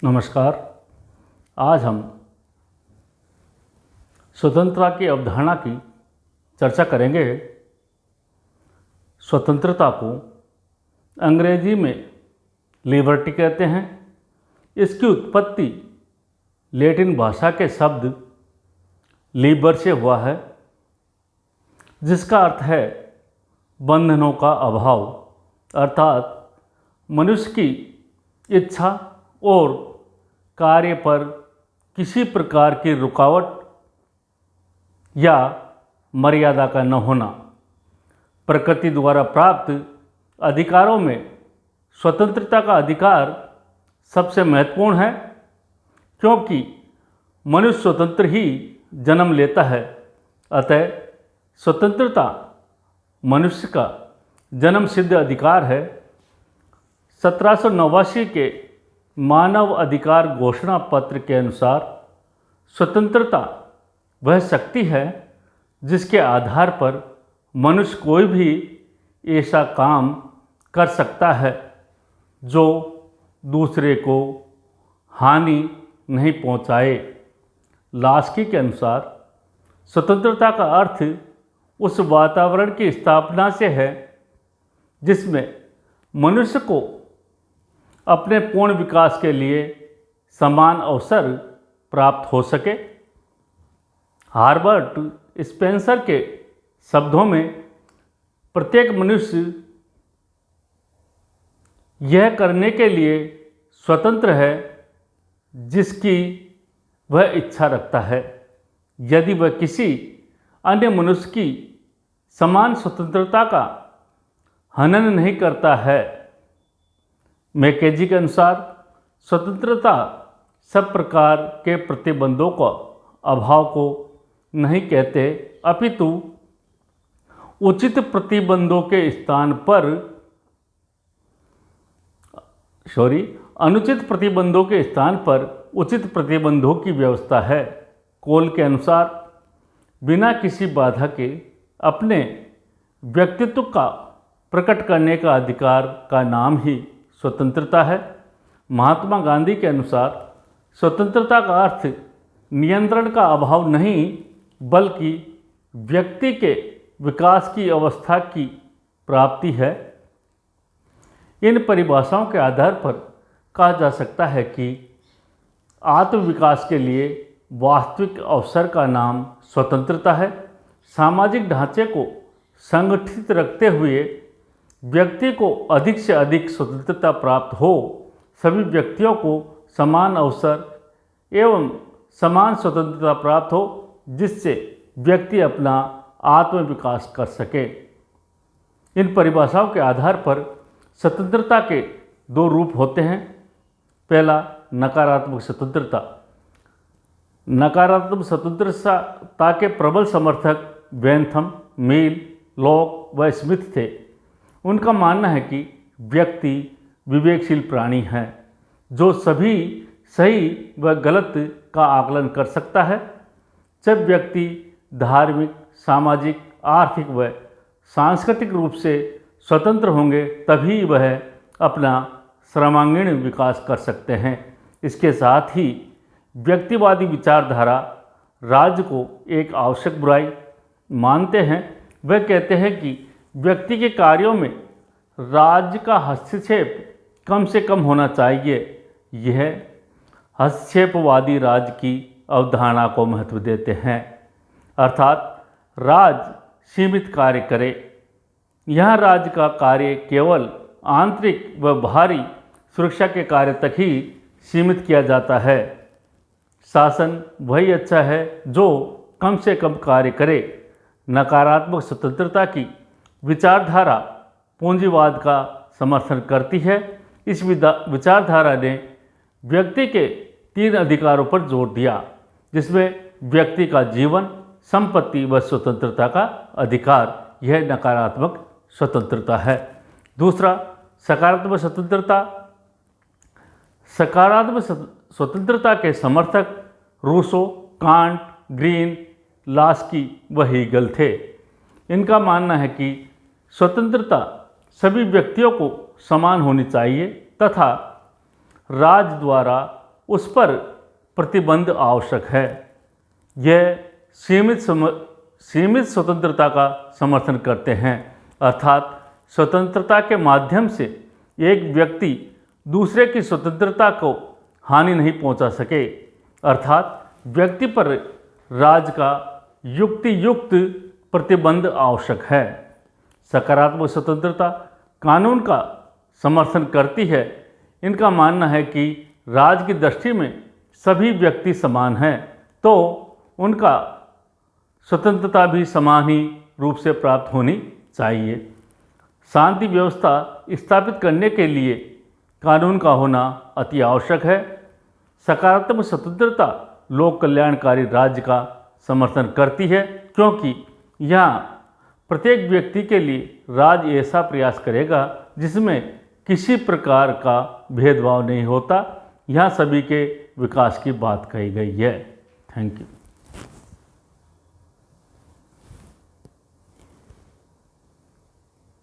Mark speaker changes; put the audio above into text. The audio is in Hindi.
Speaker 1: नमस्कार। आज हम स्वतंत्रता की अवधारणा की चर्चा करेंगे। स्वतंत्रता को अंग्रेजी में लिबर्टी कहते हैं। इसकी उत्पत्ति लैटिन भाषा के शब्द लिबर से हुआ है, जिसका अर्थ है बंधनों का अभाव, अर्थात मनुष्य की इच्छा और कार्य पर किसी प्रकार की रुकावट या मर्यादा का न होना। प्रकृति द्वारा प्राप्त अधिकारों में स्वतंत्रता का अधिकार सबसे महत्वपूर्ण है, क्योंकि मनुष्य स्वतंत्र ही जन्म लेता है। अतः स्वतंत्रता मनुष्य का जन्म सिद्ध अधिकार है। 1789 के मानव अधिकार घोषणा पत्र के अनुसार स्वतंत्रता वह शक्ति है जिसके आधार पर मनुष्य कोई भी ऐसा काम कर सकता है जो दूसरे को हानि नहीं पहुंचाए। लास्की के अनुसार स्वतंत्रता का अर्थ उस वातावरण की स्थापना से है जिसमें मनुष्य को अपने पूर्ण विकास के लिए समान अवसर प्राप्त हो सके। हार्बर्ट स्पेंसर के शब्दों में प्रत्येक मनुष्य यह करने के लिए स्वतंत्र है जिसकी वह इच्छा रखता है, यदि वह किसी अन्य मनुष्य की समान स्वतंत्रता का हनन नहीं करता है। मैकेंजी के अनुसार स्वतंत्रता सब प्रकार के प्रतिबंधों का अभाव को नहीं कहते, अपितु उचित प्रतिबंधों के स्थान पर अनुचित प्रतिबंधों के स्थान पर उचित प्रतिबंधों की व्यवस्था है। कोल के अनुसार बिना किसी बाधा के अपने व्यक्तित्व का प्रकट करने का अधिकार का नाम ही स्वतंत्रता है। महात्मा गांधी के अनुसार स्वतंत्रता का अर्थ नियंत्रण का अभाव नहीं, बल्कि व्यक्ति के विकास की अवस्था की प्राप्ति है। इन परिभाषाओं के आधार पर कहा जा सकता है कि आत्मविकास के लिए वास्तविक अवसर का नाम स्वतंत्रता है। सामाजिक ढांचे को संगठित रखते हुए व्यक्ति को अधिक से अधिक स्वतंत्रता प्राप्त हो, सभी व्यक्तियों को समान अवसर एवं समान स्वतंत्रता प्राप्त हो, जिससे व्यक्ति अपना आत्म विकास कर सके। इन परिभाषाओं के आधार पर स्वतंत्रता के दो रूप होते हैं। पहला, नकारात्मक स्वतंत्रता। नकारात्मक स्वतंत्रता के प्रबल समर्थक बेंथम, मिल, लॉक व स्मिथ थे। उनका मानना है कि व्यक्ति विवेकशील प्राणी है जो सभी सही व गलत का आकलन कर सकता है। जब व्यक्ति धार्मिक, सामाजिक, आर्थिक व सांस्कृतिक रूप से स्वतंत्र होंगे तभी वह अपना सर्वांगीण विकास कर सकते हैं। इसके साथ ही व्यक्तिवादी विचारधारा राज्य को एक आवश्यक बुराई मानते हैं। वह कहते हैं कि व्यक्ति के कार्यों में राज्य का हस्तक्षेप कम से कम होना चाहिए। यह हस्तक्षेपवादी राज्य की अवधारणा को महत्व देते हैं, अर्थात राज्य सीमित कार्य करे। यह राज्य का कार्य केवल आंतरिक व बाहरी सुरक्षा के कार्य तक ही सीमित किया जाता है। शासन वही अच्छा है जो कम से कम कार्य करे। नकारात्मक स्वतंत्रता की विचारधारा पूंजीवाद का समर्थन करती है। इस विचारधारा ने व्यक्ति के 3 अधिकारों पर जोर दिया, जिसमें व्यक्ति का जीवन, संपत्ति व स्वतंत्रता का अधिकार। यह नकारात्मक स्वतंत्रता है। दूसरा, सकारात्मक स्वतंत्रता। सकारात्मक स्वतंत्रता के समर्थक रूसो, कांट, ग्रीन, लास्की व हीगल थे। इनका मानना है कि स्वतंत्रता सभी व्यक्तियों को समान होनी चाहिए तथा राज्य द्वारा उस पर प्रतिबंध आवश्यक है। यह सीमित स्वतंत्रता का समर्थन करते हैं, अर्थात स्वतंत्रता के माध्यम से एक व्यक्ति दूसरे की स्वतंत्रता को हानि नहीं पहुंचा सके, अर्थात व्यक्ति पर राज्य का युक्तियुक्त प्रतिबंध आवश्यक है। सकारात्मक स्वतंत्रता कानून का समर्थन करती है। इनका मानना है कि राज्य की दृष्टि में सभी व्यक्ति समान हैं, तो उनका स्वतंत्रता भी समान ही रूप से प्राप्त होनी चाहिए। शांति व्यवस्था स्थापित करने के लिए कानून का होना अति आवश्यक है। सकारात्मक स्वतंत्रता लोक कल्याणकारी राज्य का समर्थन करती है, क्योंकि यहाँ प्रत्येक व्यक्ति के लिए राज्य ऐसा प्रयास करेगा जिसमें किसी प्रकार का भेदभाव नहीं होता। यहाँ सभी के विकास की बात कही गई है। Thank you.